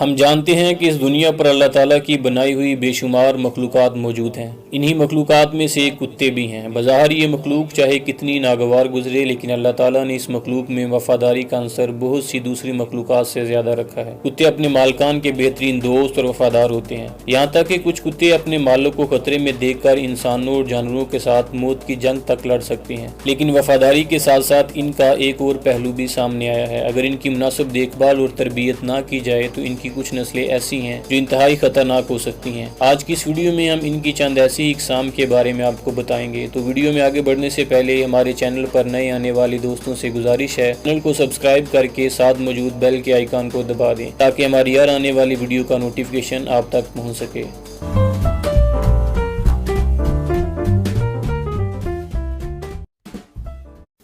ہم جانتے ہیں کہ اس دنیا پر اللہ تعالیٰ کی بنائی ہوئی بے شمار مخلوقات موجود ہیں۔ انہی مخلوقات میں سے کتے بھی ہیں۔ بظاہر یہ مخلوق چاہے کتنی ناگوار گزرے، لیکن اللہ تعالیٰ نے اس مخلوق میں وفاداری کا عنصر بہت سی دوسری مخلوقات سے زیادہ رکھا ہے۔ کتے اپنے مالکان کے بہترین دوست اور وفادار ہوتے ہیں، یہاں تک کہ کچھ کتے اپنے مالک کو خطرے میں دیکھ کر انسانوں اور جانوروں کے ساتھ موت کی جنگ تک لڑ سکتے ہیں۔ لیکن وفاداری کے ساتھ ساتھ ان کا ایک اور پہلو بھی سامنے آیا ہے۔ اگر ان کی مناسب دیکھ بھال اور تربیت نہ کی جائے تو ان کی کچھ نسلیں ایسی ہیں جو انتہائی خطرناک ہو سکتی ہیں۔ آج کی اس ویڈیو میں ہم ان کی چند ایسی اقسام کے بارے میں آپ کو بتائیں گے۔ تو ویڈیو میں آگے بڑھنے سے پہلے ہمارے چینل پر نئے آنے والے دوستوں سے گزارش ہے چینل کو سبسکرائب کر کے ساتھ موجود بیل کے آئیکن کو دبا دیں تاکہ ہماری ہر آنے والی ویڈیو کا نوٹیفیکیشن آپ تک پہنچ سکے۔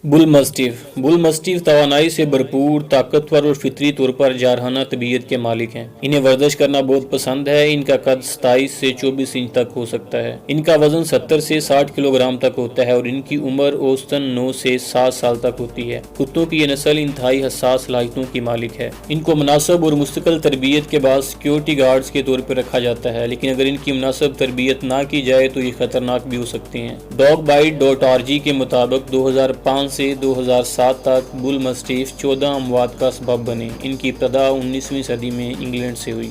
بل مسٹیف توانائی سے بھرپور، طاقتور اور فطری طور پر جارحانہ طبیعت کے مالک ہیں۔ انہیں ورزش کرنا بہت پسند ہے۔ ان کا قد 27 سے 24 انچ تک ہو سکتا ہے۔ ان کا وزن 70 سے 60 کلو گرام تک ہوتا ہے اور ان کی عمر اوسطاً 9 سے 7 سال تک ہوتی ہے۔ کتوں کی یہ نسل انتہائی حساس صلاحیتوں کی مالک ہے۔ ان کو مناسب اور مستقل تربیت کے بعد سیکیورٹی گارڈز کے طور پر رکھا جاتا ہے، لیکن اگر ان کی مناسب تربیت نہ کی جائے تو یہ خطرناک بھی ہو سکتے ہیں۔ Dogbite.org کے مطابق 2005 سے 2007 تک بل مسٹیف 14 اموات کا سبب بنے۔ ان کی ابتدا 19ویں صدی میں انگلینڈ سے ہوئی۔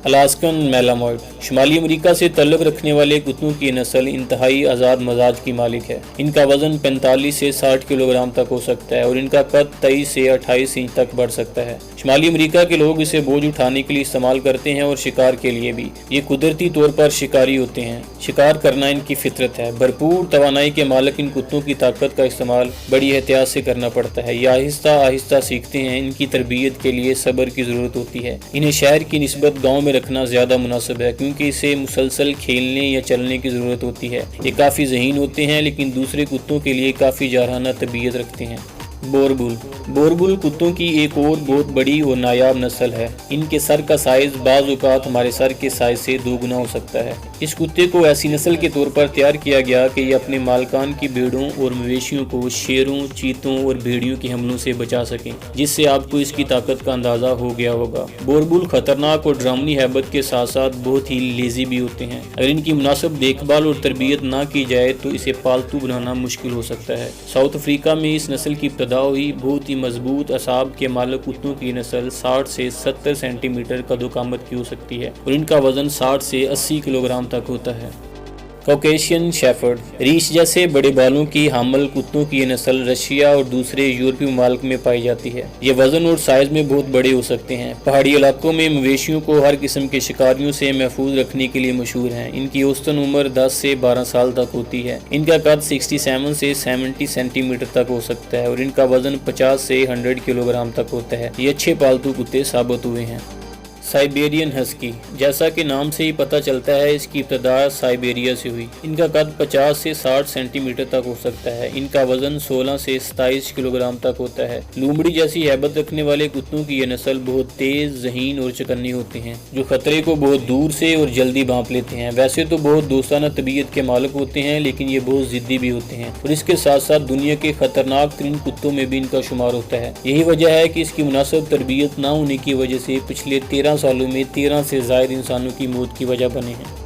الاسکن میلاموئڈ شمالی امریکہ سے تعلق رکھنے والے کتوں کی نسل انتہائی آزاد مزاج کی مالک ہے۔ ان کا وزن 45 سے 60 کلو گرام تک ہو سکتا ہے اور ان کا قد 23 سے 28 انچ تک بڑھ سکتا ہے۔ شمالی امریکہ کے لوگ اسے بوجھ اٹھانے کے لیے استعمال کرتے ہیں اور شکار کے لیے بھی۔ یہ قدرتی طور پر شکاری ہوتے ہیں۔ شکار کرنا ان کی فطرت ہے۔ بھرپور توانائی کے مالک ان کتوں کی طاقت کا استعمال بڑی احتیاط سے کرنا پڑتا ہے۔ یہ آہستہ آہستہ سیکھتے ہیں۔ ان کی تربیت کے لیے صبر کی ضرورت ہوتی ہے۔ انہیں شہر کی نسبت گاؤں میں رکھنا زیادہ مناسب ہے کیونکہ اسے مسلسل کھیلنے یا چلنے کی ضرورت ہوتی ہے۔ یہ کافی ذہین ہوتے ہیں لیکن دوسرے کتوں کے لیے کافی جارحانہ طبیعت رکھتے ہیں۔ بوربل کتوں کی ایک اور بہت بڑی اور نایاب نسل ہے۔ ان کے سر کا سائز بعض اوقات ہمارے سر کے سائز سے 2 گنا ہو سکتا ہے۔ اس کتے کو ایسی نسل کے طور پر تیار کیا گیا کہ یہ اپنے مالکان کی بھیڑوں اور مویشیوں کو شیروں، چیتوں اور بھیڑیوں کے حملوں سے بچا سکیں، جس سے آپ کو اس کی طاقت کا اندازہ ہو گیا ہوگا۔ بوربل خطرناک اور ڈراؤنی ہیبت کے ساتھ ساتھ بہت ہی لیزی بھی ہوتے ہیں۔ اگر ان کی مناسب دیکھ بھال اور تربیت نہ کی جائے تو اسے پالتو بنانا مشکل ہو سکتا ہے۔ ساؤتھ افریقہ میں اس نسل کی ہوئی بہت ہی مضبوط اعصاب کے مالک کتوں کی نسل 60 سے 70 سینٹی میٹر قد و قامت کی ہو سکتی ہے اور ان کا وزن 60 سے 80 کلو گرام تک ہوتا ہے۔ کوکیشین شیفرڈ ریچھ جیسے بڑے بالوں کی حامل کتوں کی یہ نسل رشیا اور دوسرے یورپی ممالک میں پائی جاتی ہے۔ یہ وزن اور سائز میں بہت بڑے ہو سکتے ہیں۔ پہاڑی علاقوں میں مویشیوں کو ہر قسم کے شکاریوں سے محفوظ رکھنے کے لیے مشہور ہیں۔ ان کی اوسطاً عمر 10 سے 12 سال تک ہوتی ہے۔ ان کا قد 67 سے 70 سینٹی میٹر تک ہو سکتا ہے اور ان کا وزن 50 سے 100 کلو گرام تک ہوتا ہے۔ یہ اچھے پالتو کتے ثابت ہوئے ہیں۔ سائبیرین ہسکی جیسا کہ نام سے ہی پتہ چلتا ہے اس کی ابتدا سائبیریا سے ہوئی۔ ان کا قد 50 سے 60 سینٹی میٹر تک ہو سکتا ہے۔ ان کا وزن 16 سے 27 کلو گرام تک ہوتا ہے۔ لومڑی جیسی ہیبت رکھنے والے کتوں کی یہ نسل بہت تیز، ذہین اور چکنے ہوتے ہیں، جو خطرے کو بہت دور سے اور جلدی بھانپ لیتے ہیں۔ ویسے تو بہت دوستانہ طبیعت کے مالک ہوتے ہیں لیکن یہ بہت ضدی بھی ہوتے ہیں اور اس کے ساتھ ساتھ دنیا کے خطرناک ترین کتوں میں بھی ان کا شمار ہوتا ہے۔ یہی وجہ ہے کہ اس کی مناسب تربیت نہ ہونے کی وجہ سے پچھلے 13 سالوں میں 13 سے زائد انسانوں کی موت کی وجہ بنے ہیں۔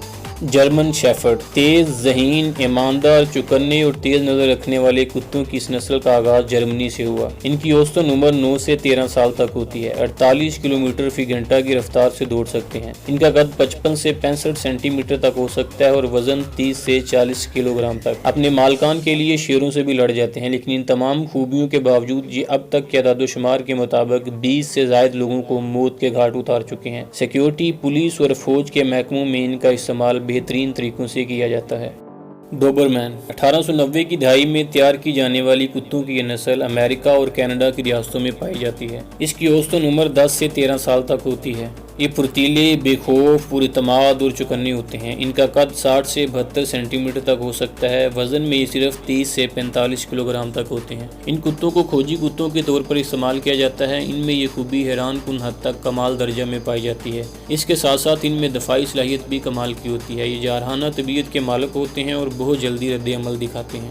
جرمن شیفرڈ تیز، ذہین، ایماندار، چوکنے اور تیز نظر رکھنے والے کتوں کی اس نسل کا آغاز جرمنی سے ہوا۔ ان کی اوسطاً عمر 9 سے 13 سال تک ہوتی ہے۔ 48 کلومیٹر فی گھنٹہ کی رفتار سے دوڑ سکتے ہیں۔ ان کا قد 55 سے 65 سینٹی میٹر تک ہو سکتا ہے اور وزن 30 سے 40 کلو گرام تک۔ اپنے مالکان کے لیے شیروں سے بھی لڑ جاتے ہیں، لیکن ان تمام خوبیوں کے باوجود یہ اب تک کے اعداد و شمار کے مطابق 20 سے زائد لوگوں کو موت کے گھاٹ اتار چکے ہیں۔ سیکیورٹی، پولیس اور فوج کے محکموں میں ان کا استعمال بہترین طریقوں سے کیا جاتا ہے۔ ڈوبرمین 1890 کی دہائی میں تیار کی جانے والی کتوں کی یہ نسل امریکہ اور کینیڈا کی ریاستوں میں پائی جاتی ہے۔ اس کی اوسطاً عمر 10 سے 13 سال تک ہوتی ہے۔ یہ پھرتیلے، بے خوف، پر اعتماد اور چکنے ہوتے ہیں۔ ان کا قد 60 سے 72 سینٹی میٹر تک ہو سکتا ہے۔ وزن میں یہ صرف 30 سے 45 کلو گرام تک ہوتے ہیں۔ ان کتوں کو کھوجی کتوں کے طور پر استعمال کیا جاتا ہے۔ ان میں یہ خوبی حیران کن حد تک کمال درجہ میں پائی جاتی ہے۔ اس کے ساتھ ساتھ ان میں دفاعی صلاحیت بھی کمال کی ہوتی ہے۔ یہ جارحانہ طبیعت کے مالک ہوتے ہیں اور بہت جلدی رد عمل دکھاتے ہیں۔